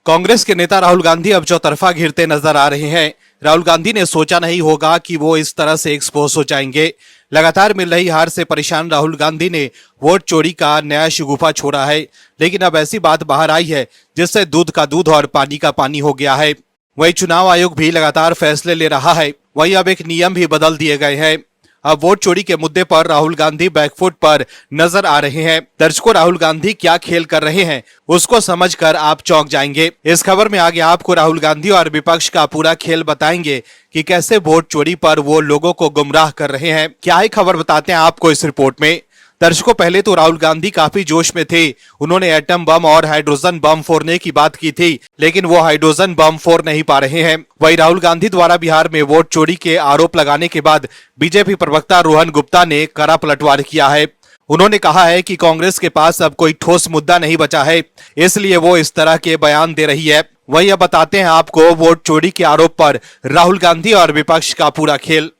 कांग्रेस के नेता राहुल गांधी अब चौतरफा घिरते नजर आ रहे हैं। राहुल गांधी ने सोचा नहीं होगा कि वो इस तरह से एक्सपोज हो जाएंगे। लगातार मिल रही हार से परेशान राहुल गांधी ने वोट चोरी का नया शगुफा छोड़ा है, लेकिन अब ऐसी बात बाहर आई है जिससे दूध का दूध और पानी का पानी हो गया है। वही चुनाव आयोग भी लगातार फैसले ले रहा है। वही अब एक नियम भी बदल दिए गए हैं। अब वोट चोरी के मुद्दे पर राहुल गांधी बैकफुट पर नजर आ रहे हैं। दर्शकों, राहुल गांधी क्या खेल कर रहे हैं उसको समझकर आप चौंक जाएंगे। इस खबर में आगे आपको राहुल गांधी और विपक्ष का पूरा खेल बताएंगे कि कैसे वोट चोरी पर वो लोगों को गुमराह कर रहे हैं। क्या ही खबर बताते हैं आपको इस रिपोर्ट में। दर्शकों, पहले तो राहुल गांधी काफी जोश में थे। उन्होंने एटम बम और हाइड्रोजन बम फोड़ने की बात की थी, लेकिन वो हाइड्रोजन बम फोड़ नहीं पा रहे हैं। वही राहुल गांधी द्वारा बिहार में वोट चोरी के आरोप लगाने के बाद बीजेपी प्रवक्ता रोहन गुप्ता ने कड़ा पलटवार किया है। उन्होंने कहा है कि कांग्रेस के पास अब कोई ठोस मुद्दा नहीं बचा है, इसलिए वो इस तरह के बयान दे रही है। वही अब बताते हैं आपको वोट चोरी के आरोप पर राहुल गांधी और विपक्ष का पूरा खेल।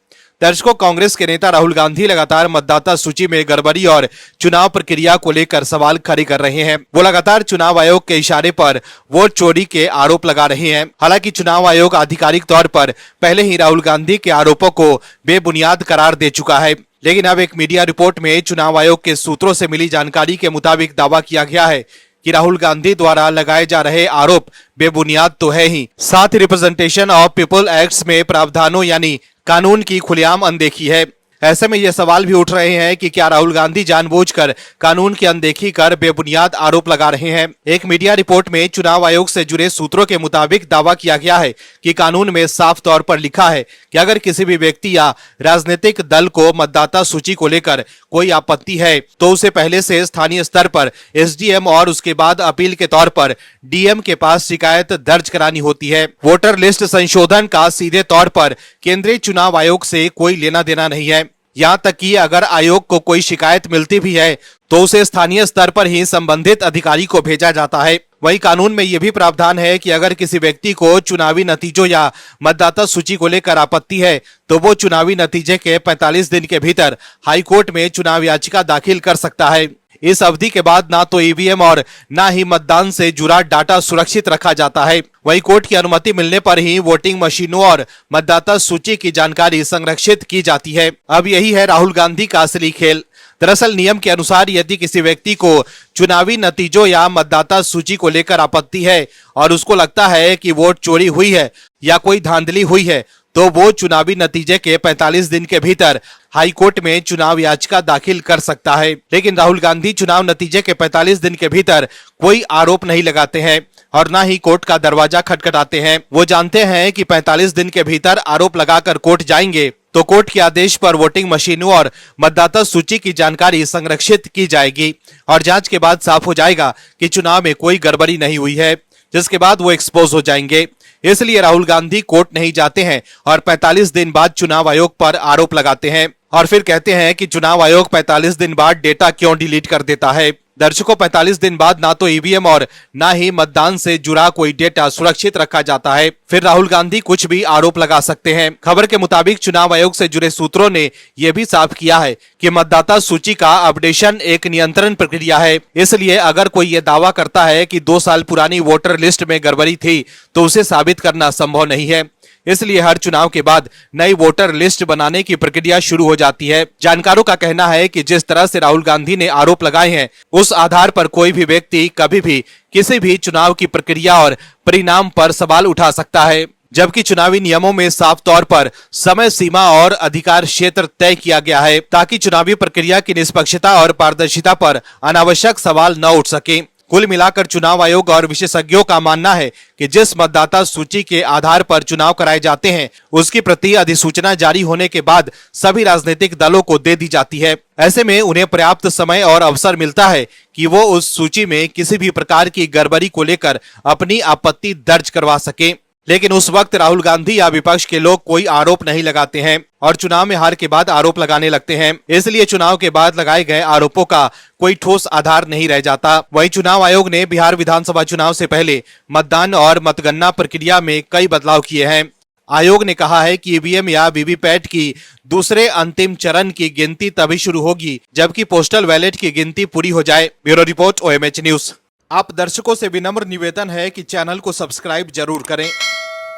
दर्शकों, कांग्रेस के नेता राहुल गांधी लगातार मतदाता सूची में गड़बड़ी और चुनाव प्रक्रिया को लेकर सवाल खड़े कर रहे हैं। वो लगातार चुनाव आयोग के इशारे पर वोट चोरी के आरोप लगा रहे हैं। हालांकि चुनाव आयोग आधिकारिक तौर पर पहले ही राहुल गांधी के आरोपों को बेबुनियाद करार दे चुका है, लेकिन अब एक मीडिया रिपोर्ट में चुनाव आयोग के सूत्रों से मिली जानकारी के मुताबिक दावा किया गया है कि राहुल गांधी द्वारा लगाए जा रहे आरोप बेबुनियाद तो है ही, साथ ही रिप्रेजेंटेशन ऑफ पीपल एक्ट में प्रावधानों यानी कानून की खुलेआम अनदेखी है। ऐसे में ये सवाल भी उठ रहे हैं कि क्या राहुल गांधी जानबूझकर कानून की अनदेखी कर बेबुनियाद आरोप लगा रहे हैं। एक मीडिया रिपोर्ट में चुनाव आयोग से जुड़े सूत्रों के मुताबिक दावा किया गया है कि कानून में साफ तौर पर लिखा है कि अगर किसी भी व्यक्ति या राजनीतिक दल को मतदाता सूची को लेकर कोई आपत्ति है तो उसे पहले से स्थानीय स्तर पर एसडीएम और उसके बाद अपील के तौर पर डीएम के पास शिकायत दर्ज करानी होती है। वोटर लिस्ट संशोधन का सीधे तौर पर केंद्रीय चुनाव आयोग से कोई लेना देना नहीं है। यहाँ तक कि अगर आयोग को कोई शिकायत मिलती भी है तो उसे स्थानीय स्तर पर ही संबंधित अधिकारी को भेजा जाता है। वही कानून में यह भी प्रावधान है कि अगर किसी व्यक्ति को चुनावी नतीजों या मतदाता सूची को लेकर आपत्ति है तो वो चुनावी नतीजे के 45 दिन के भीतर हाईकोर्ट में चुनाव याचिका दाखिल कर सकता है। इस अवधि के बाद ना तो ईवीएम और ना ही मतदान से जुड़ा डाटा सुरक्षित रखा जाता है। वही कोर्ट की अनुमति मिलने पर ही वोटिंग मशीनों और मतदाता सूची की जानकारी संरक्षित की जाती है। अब यही है राहुल गांधी का असली खेल। दरअसल नियम के अनुसार यदि किसी व्यक्ति को चुनावी नतीजों या मतदाता सूची को लेकर आपत्ति है और उसको लगता है कि वोट चोरी हुई है या कोई धांधली हुई है तो वो चुनावी नतीजे के 45 दिन के भीतर हाईकोर्ट में चुनाव याचिका दाखिल कर सकता है। लेकिन राहुल गांधी चुनाव नतीजे के 45 दिन के भीतर कोई आरोप नहीं लगाते हैं और ना ही कोर्ट का दरवाजा खटखटाते हैं। वो जानते हैं कि 45 दिन के भीतर आरोप लगाकर कोर्ट जाएंगे तो कोर्ट के आदेश पर वोटिंग मशीनों और मतदाता सूची की जानकारी संरक्षित की जाएगी और जांच के बाद साफ हो जाएगा कि चुनाव में कोई गड़बड़ी नहीं हुई है, जिसके बाद वो एक्सपोज हो जाएंगे। इसलिए राहुल गांधी कोर्ट नहीं जाते हैं और 45 दिन बाद चुनाव आयोग पर आरोप लगाते हैं और फिर कहते हैं कि चुनाव आयोग 45 दिन बाद डेटा क्यों डिलीट कर देता है। दर्शकों, 45 दिन बाद ना तो ईवीएम और ना ही मतदान से जुड़ा कोई डेटा सुरक्षित रखा जाता है। फिर राहुल गांधी कुछ भी आरोप लगा सकते हैं। खबर के मुताबिक चुनाव आयोग से जुड़े सूत्रों ने यह भी साफ किया है कि मतदाता सूची का अपडेशन एक नियंत्रण प्रक्रिया है। इसलिए अगर कोई ये दावा करता है कि 2 साल पुरानी वोटर लिस्ट में गड़बड़ी थी तो उसे साबित करना संभव नहीं है। इसलिए हर चुनाव के बाद नई वोटर लिस्ट बनाने की प्रक्रिया शुरू हो जाती है। जानकारों का कहना है कि जिस तरह से राहुल गांधी ने आरोप लगाए हैं उस आधार पर कोई भी व्यक्ति कभी भी किसी भी चुनाव की प्रक्रिया और परिणाम पर सवाल उठा सकता है, जबकि चुनावी नियमों में साफ तौर पर समय सीमा और अधिकार क्षेत्र तय किया गया है ताकि चुनावी प्रक्रिया की निष्पक्षता और पारदर्शिता पर अनावश्यक सवाल न उठ सके। कुल मिलाकर चुनाव आयोग और विशेषज्ञों का मानना है कि जिस मतदाता सूची के आधार पर चुनाव कराए जाते हैं उसकी प्रति अधिसूचना जारी होने के बाद सभी राजनीतिक दलों को दे दी जाती है। ऐसे में उन्हें पर्याप्त समय और अवसर मिलता है कि वो उस सूची में किसी भी प्रकार की गड़बड़ी को लेकर अपनी आपत्ति दर्ज करवा सके। लेकिन उस वक्त राहुल गांधी या विपक्ष के लोग कोई आरोप नहीं लगाते हैं और चुनाव में हार के बाद आरोप लगाने लगते हैं। इसलिए चुनाव के बाद लगाए गए आरोपों का कोई ठोस आधार नहीं रह जाता। वहीं चुनाव आयोग ने बिहार विधानसभा चुनाव से पहले मतदान और मतगणना प्रक्रिया में कई बदलाव किए हैं। आयोग ने कहा है कि ईवीएम या वीवीपैट की दूसरे अंतिम चरण की गिनती तभी शुरू होगी जबकि पोस्टल बैलेट की गिनती पूरी हो जाए। Bureau report, OMH news. आप दर्शकों से विनम्र निवेदन है कि चैनल को सब्सक्राइब जरूर करें